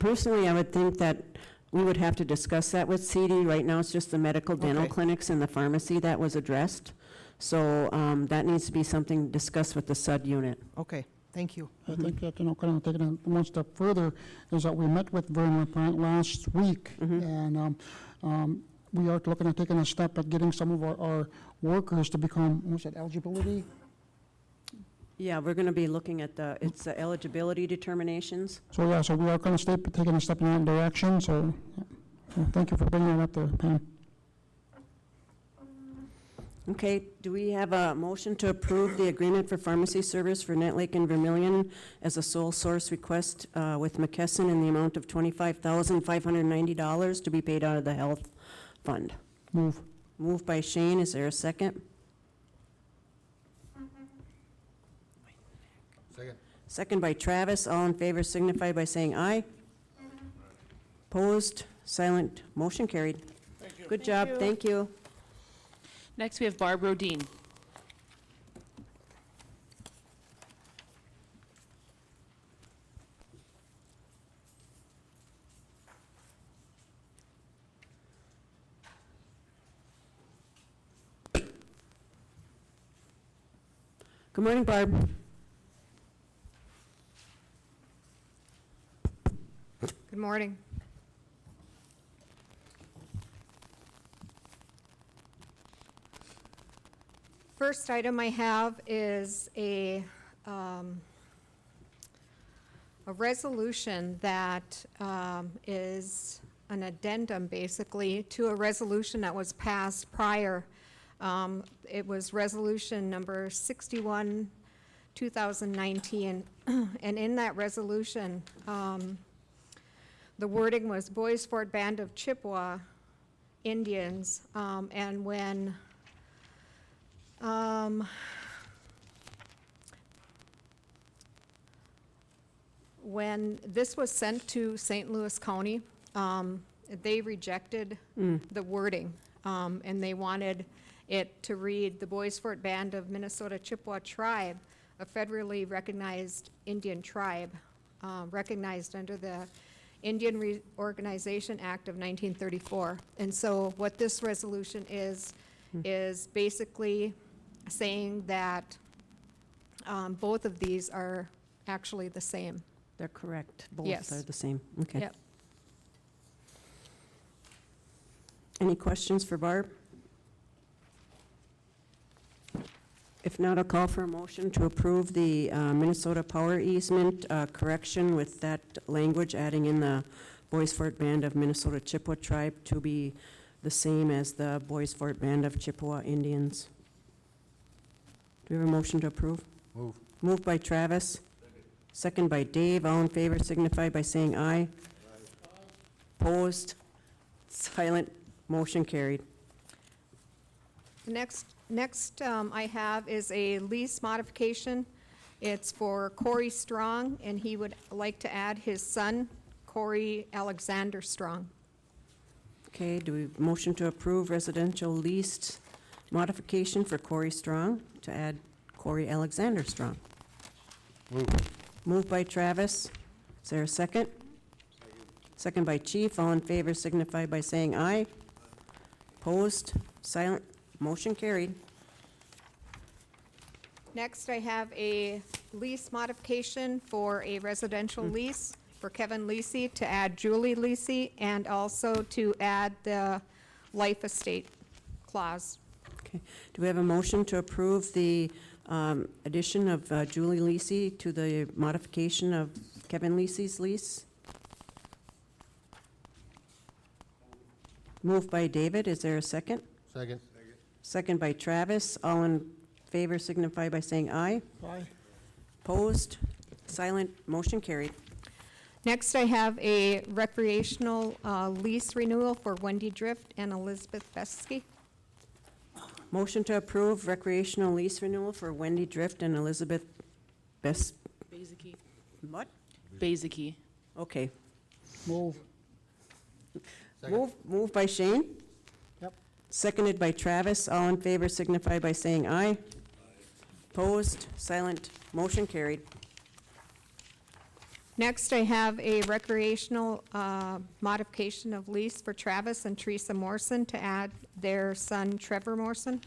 Personally, I would think that we would have to discuss that with CD. Right now, it's just the medical dental Okay. clinics and the pharmacy that was addressed. So that needs to be something discussed with the SUD unit. Okay, thank you. I think that, kind of taking it one step further, is that we met with Vern LaPlante last week, and we are looking at taking a step at getting some of our workers to become, what's that, eligibility? Yeah, we're going to be looking at the eligibility determinations. So, yeah, so we are going to taking a step in that direction, so thank you for bringing that up there, Pam. Okay, do we have a motion to approve the agreement for pharmacy service for Net Lake and Vermillion as a sole source request with McKesson in the amount of $25,590 to be paid out of the health fund? Move. Moved by Shane, is there a second? Second. Second by Travis, all in favor signify by saying aye. Opposed, silent, motion carried. Thank you. Good job, thank you. Next, we have Barb Rodine. Good morning, Barb. Good morning. First item I have is a resolution that is an addendum, basically, to a resolution that was passed prior. It was resolution number 61, 2019, and in that resolution, the wording was Boys Fort Band of Chippewa Indians, and when When this was sent to St. Louis County, they rejected the wording, and they wanted it to read, "The Bois Forte Band of Minnesota Chippewa Tribe, a federally recognized Indian tribe, recognized under the Indian Reorganization Act of 1934. And so what this resolution is basically saying that both of these are actually the same. They're correct. Yes. Both are the same. Okay. Yep. Any questions for Barb? If not, I'll call for a motion to approve the Minnesota Power Easement correction with that language, adding in the Bois Forte Band of Minnesota Chippewa Tribe to be the same as the Bois Forte Band of Chippewa Indians. Do we have a motion to approve? Move. Moved by Travis. Second by Dave. All in favor signify by saying aye. Opposed? Silent? Motion carried. Next I have is a lease modification. It's for Corey Strong, and he would like to add his son, Corey Alexander Strong. Okay, do we motion to approve residential leased modification for Corey Strong to add Corey Alexander Strong? Move. Moved by Travis. Is there a second? Second by Chief. All in favor signify by saying aye. Opposed? Silent? Motion carried. Next, I have a lease modification for a residential lease for Kevin Lisi to add Julie Lisi, and also to add the life estate clause. Okay. Do we have a motion to approve the addition of Julie Lisi to the modification of Kevin Lisi's lease? Moved by David. Is there a second? Second. Second by Travis. All in favor signify by saying aye. Aye. Opposed? Silent? Motion carried. Next, I have a recreational lease renewal for Wendy Drift and Elizabeth Besky. Motion to approve recreational lease renewal for Wendy Drift and Elizabeth Best. Bezeki. What? Bezeki. Okay. Move. Moved by Shane. Yep. Seconded by Travis. All in favor signify by saying aye. Opposed? Silent? Motion carried. Next, I have a recreational modification of lease for Travis and Teresa Morrison to add their son Trevor Morrison.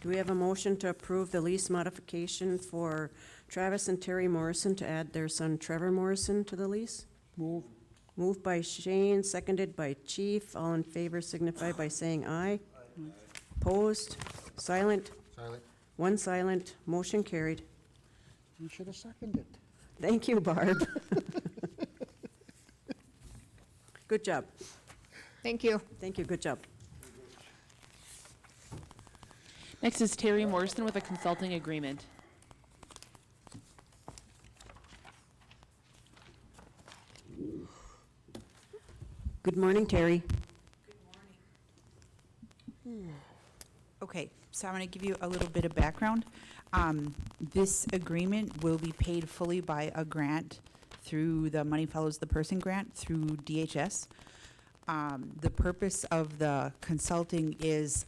Do we have a motion to approve the lease modification for Travis and Terry Morrison to add their son Trevor Morrison to the lease? Move. Moved by Shane, seconded by Chief. All in favor signify by saying aye. Opposed? Silent? Silent. One silent. Motion carried. You should have seconded. Thank you, Barb. Good job. Thank you. Thank you, good job. Next is Terry Morrison with a consulting agreement. Good morning, Terry. Okay, so I'm going to give you a little bit of background. This agreement will be paid fully by a grant through the Money Follows the Person grant through DHS. The purpose of the consulting is,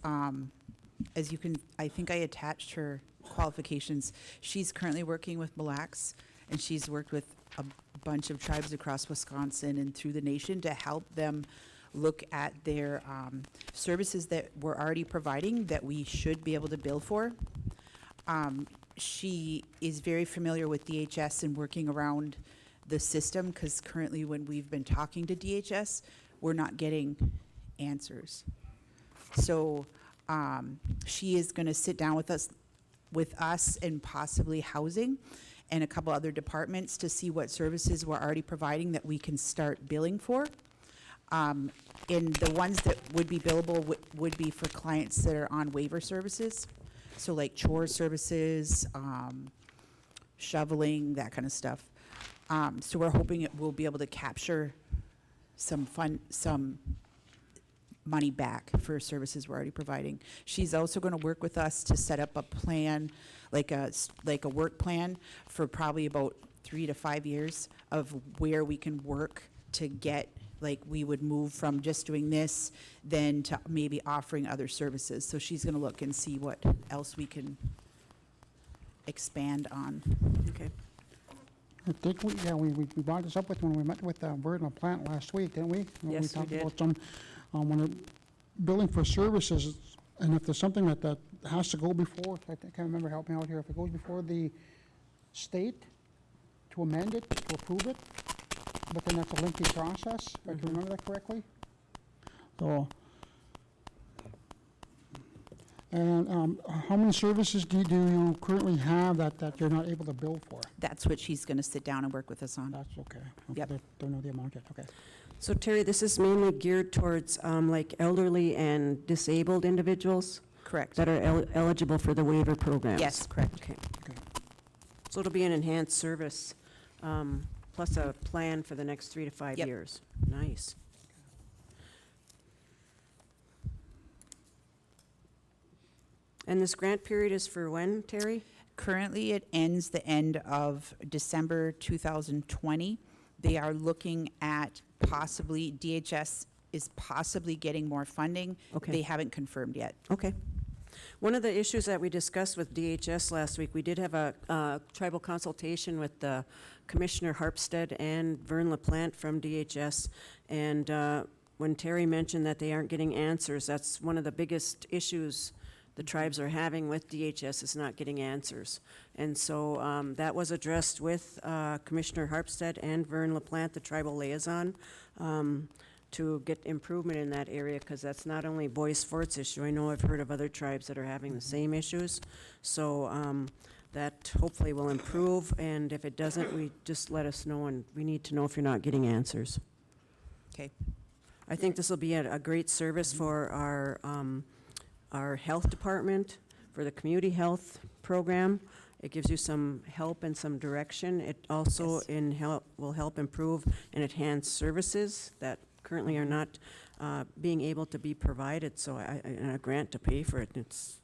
as you can, I think I attached her qualifications. She's currently working with Mille Lacs, and she's worked with a bunch of tribes across Wisconsin and through the nation to help them look at their services that we're already providing that we should be able to bill for. She is very familiar with DHS and working around the system, because currently when we've been talking to DHS, we're not getting answers. So she is going to sit down with us and possibly housing and a couple other departments to see what services we're already providing that we can start billing for. And the ones that would be billable would be for clients that are on waiver services. So like chore services, shoveling, that kind of stuff. So we're hoping we'll be able to capture some money back for services we're already providing. She's also going to work with us to set up a plan, like a work plan for probably about 3 to 5 years of where we can work to get, like, we would move from just doing this, then to maybe offering other services. So she's gonna look and see what else we can expand on. Okay. I think we brought this up with when we met with Bird and Plant last week, didn't we? When Yes, we talked did. about some, when they're billing for services, and if there's something that has to go before, I can't remember, help me out here, if it goes before the state to amend it, to approve it, but then that's a lengthy process, if I can remember that correctly. So, and how many services do you currently have that you're not able to bill for? That's what she's gonna sit down and work with us on. That's okay. Yep. Don't know the amount yet, okay. So Terry, this is mainly geared towards like elderly and disabled individuals Correct. that are eligible for the waiver programs? Yes, correct. Okay. Okay. So it'll be an enhanced service, plus a plan for the next 3 to 5 Yep. years. Nice. And this grant period is for when, Terry? Currently, it ends the end of December 2020. They are looking at possibly, DHS is possibly getting more funding. Okay. They haven't confirmed yet. Okay. One of the issues that we discussed with DHS last week, we did have a tribal consultation with Commissioner Harpstead and Vern LaPlante from DHS. And when Terry mentioned that they aren't getting answers, that's one of the biggest issues the tribes are having with DHS, is not getting answers. And so that was addressed with Commissioner Harpstead and Vern LaPlante, the tribal liaison, to get improvement in that area, because that's not only Bois Fort's issue. I know I've heard of other tribes that are having the same issues. So that hopefully will improve, and if it doesn't, we just let us know, and we need to know if you're not getting answers. Okay. I think this will be a great service for our health department, for the community health program. It gives you some help and some direction. It also will help improve and enhance services that currently are not being able to be provided, so and a grant to pay for it. It's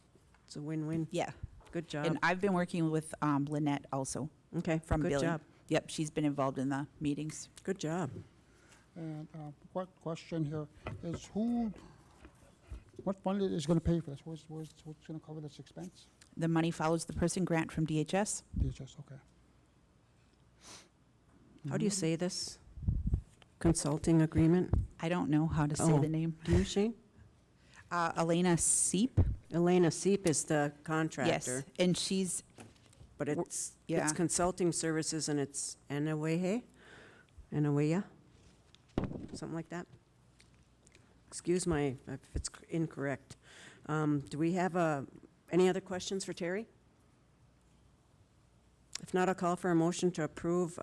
a win-win. Yeah. Good job. And I've been working with Lynette also Okay, from good billing. job. Yep, she's been involved in the meetings. Good job. And what question here is what fund is going to pay for this? What's going to cover this expense? The money follows the person grant from DHS. DHS, okay. How do you say this? Consulting agreement? I don't know how to say Oh. the name. Do you, Shane? Elena Seep. Elena Seep is the Yes, contractor, and she's, but it's yeah. consulting services, and it's Anawea, something like that. Excuse my, if it's incorrect. Do we have any other questions for Terry? If not, I'll call for a motion to approve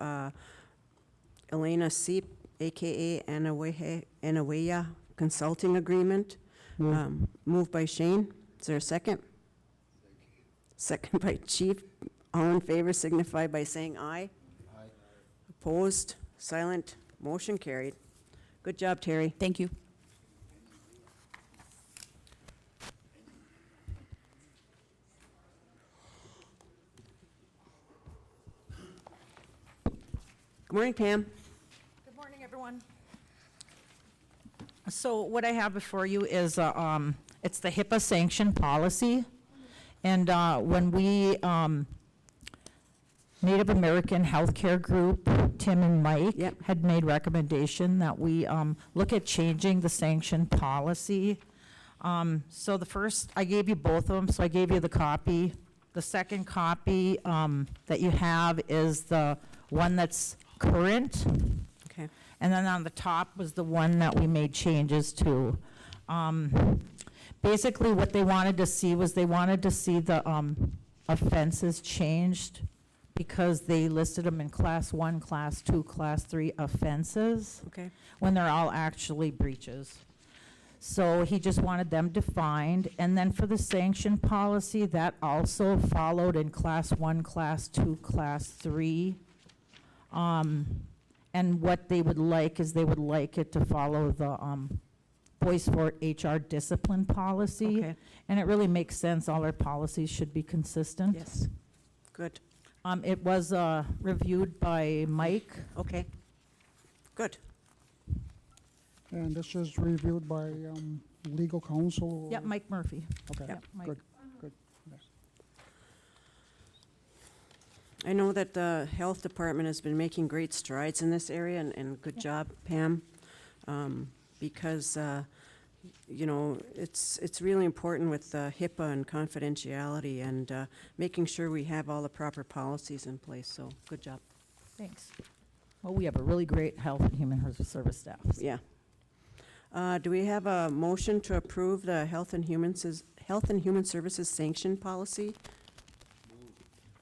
Elena Seep, AKA Anawea Consulting Agreement. Moved by Shane. Is there a second? Second by Chief. All in favor signify by saying aye. Aye. Opposed? Silent? Motion carried. Good job, Terry. Thank you. Good morning, Pam. Good morning, everyone. So what I have before you is, it's the HIPAA sanction policy. And when we, Native American Healthcare Group, Tim and Mike, Yep. had made recommendation that we look at changing the sanction policy. So the first, I gave you both of them, so I gave you the copy. The second copy that you have is the one that's current. Okay. And then on the top was the one that we made changes to. Basically, what they wanted to see was they wanted to see the offenses changed, because they listed them in class 1, class 2, class 3 offenses, Okay. when they're all actually breaches. So he just wanted them defined. And then for the sanction policy, that also followed in class 1, class 2, class 3. And what they would like is they would like it to follow the Bois Forte HR discipline policy. Okay. And it really makes sense. All our policies should be consistent. Yes. Good. It was reviewed by Mike. Okay. Good. And this is reviewed by legal counsel? Yep, Mike Murphy. Okay, Yep, Mike. good, good. Yes. I know that the health department has been making great strides in this area, and good job, Pam. Because, you know, it's really important with HIPAA and confidentiality and making sure we have all the proper policies in place, so good job. Thanks. Well, we have a really great health and human service staff. Yeah. Do we have a motion to approve the Health and Human Services sanction policy?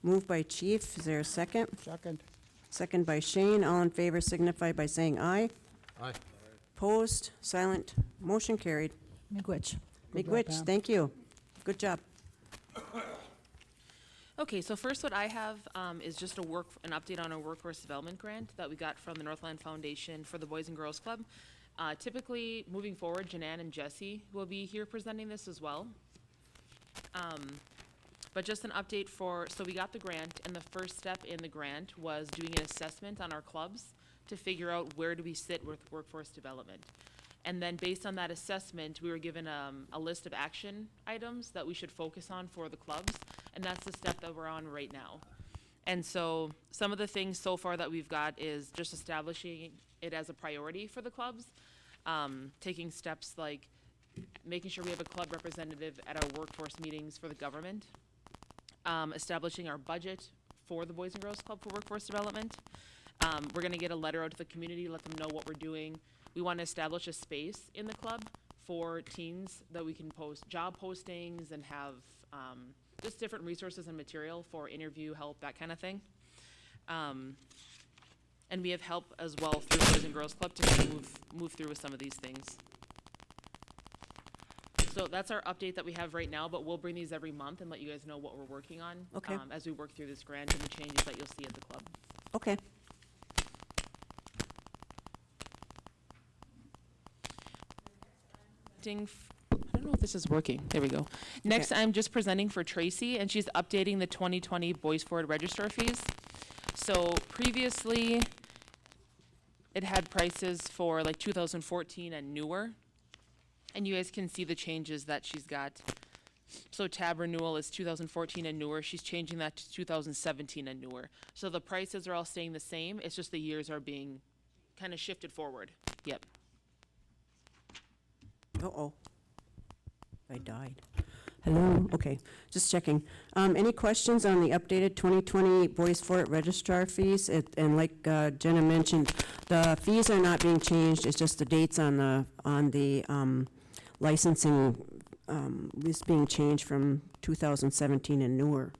Moved by Chief. Is there a second? Second. Second by Shane. All in favor signify by saying aye. Aye. Opposed? Silent? Motion carried. Miigwech. Good job, Miigwech, Pam. thank you. Good job. Okay, so first what I have is just an update on our workforce development grant that we got from the Northland Foundation for the Boys and Girls Club. Typically, moving forward, Janan and Jesse will be here presenting this as well. But just an update so we got the grant, and the first step in the grant was doing an assessment on our clubs to figure out where do we sit with workforce development. And then based on that assessment, we were given a list of action items that we should focus on for the clubs, and that's the step that we're on right now. And so some of the things so far that we've got is just establishing it as a priority for the clubs, taking steps like making sure we have a club representative at our workforce meetings for the government, establishing our budget for the Boys and Girls Club for workforce development. We're gonna get a letter out to the community, let them know what we're doing. We want to establish a space in the club for teens that we can post job postings and have just different resources and material for interview help, that kind of thing. And we have help as well through Boys and Girls Club to kind of move through with some of these things. So that's our update that we have right now, but we'll bring these every month and let you guys know what we're working on Okay. as we work through this grant and the changes that you'll see at the club. Okay. I don't know if this is working. There we go. Next, I'm just presenting for Tracy, and she's updating the 2020 Boys Forward Registrar fees. So previously, it had prices for like 2014 and newer. And you guys can see the changes that she's got. So tab renewal is 2014 and newer. She's changing that to 2017 and newer. So the prices are all staying the same. It's just the years are being kind of shifted forward. Yep. Uh-oh. I died. Hello? Okay, just checking. Any questions on the updated 2020 Boys Fort Registrar fees? And like Jenna mentioned, the fees are not being changed. It's just the dates on the licensing is being changed from 2017 and newer.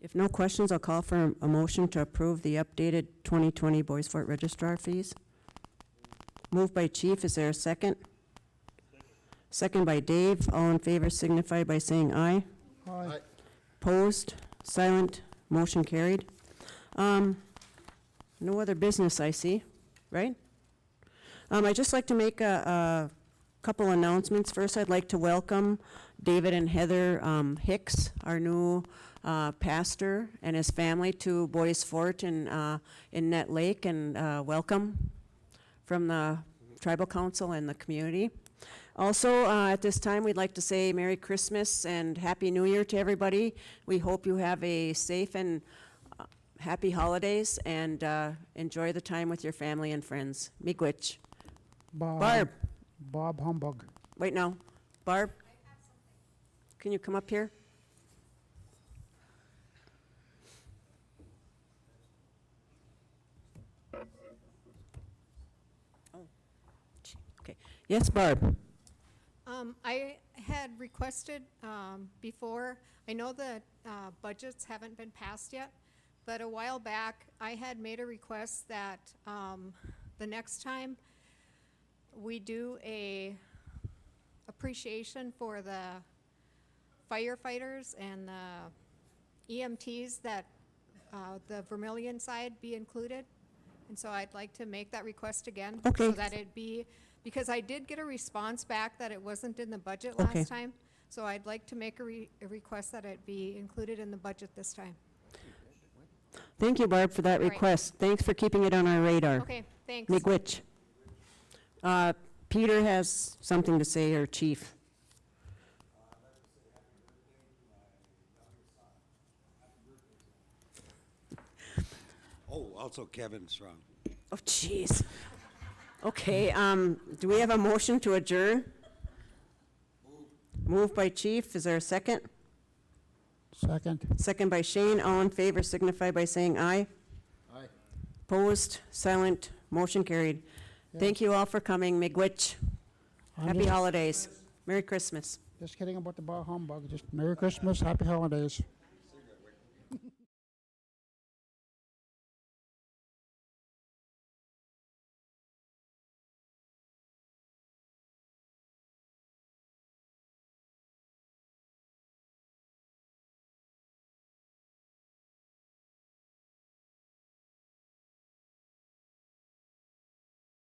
If no questions, I'll call for a motion to approve the updated 2020 Boys Fort Registrar fees. Moved by Chief, is there a second? Second by Dave. All in favor signify by saying aye. Aye. Opposed? Silent? Motion carried. No other business I see, right? I'd just like to make a couple announcements. First, I'd like to welcome David and Heather Hicks, our new pastor, and his family to Boys Fort in Net Lake, and welcome from the Tribal Council and the community. Also, at this time, we'd like to say Merry Christmas and Happy New Year to everybody. We hope you have a safe and happy holidays, and enjoy the time with your family and friends. Miigwech. Barb. Bob Humbug. Wait, no. Barb? Can you come up here? Oh, okay. Yes, Barb? I had requested before, I know the budgets haven't been passed yet, but a while back, I had made a request that the next time we do a appreciation for the firefighters and the EMTs, that the Vermillion side be included. And so I'd like to make that request again. Okay. So that it be, because I did get a response back that it wasn't in the budget last Okay. time. So I'd like to make a request that it be included in the budget this time. Thank you, Barb, for that All right. request. Thanks for keeping it on our radar. Okay, thanks. Miigwech. Peter has something to say, or Chief. Oh, also Kevin Strong. Oh, jeez. Okay, do we have a motion to adjourn? Moved by Chief, is there a second? Second. Second by Shane, all in favor signify by saying aye. Aye. Opposed, silent, motion carried. Thank you all for coming, Miigwech. I'm Happy just- holidays. Merry Christmas. Just kidding about the bah humbug, just Merry Christmas, Happy Holidays.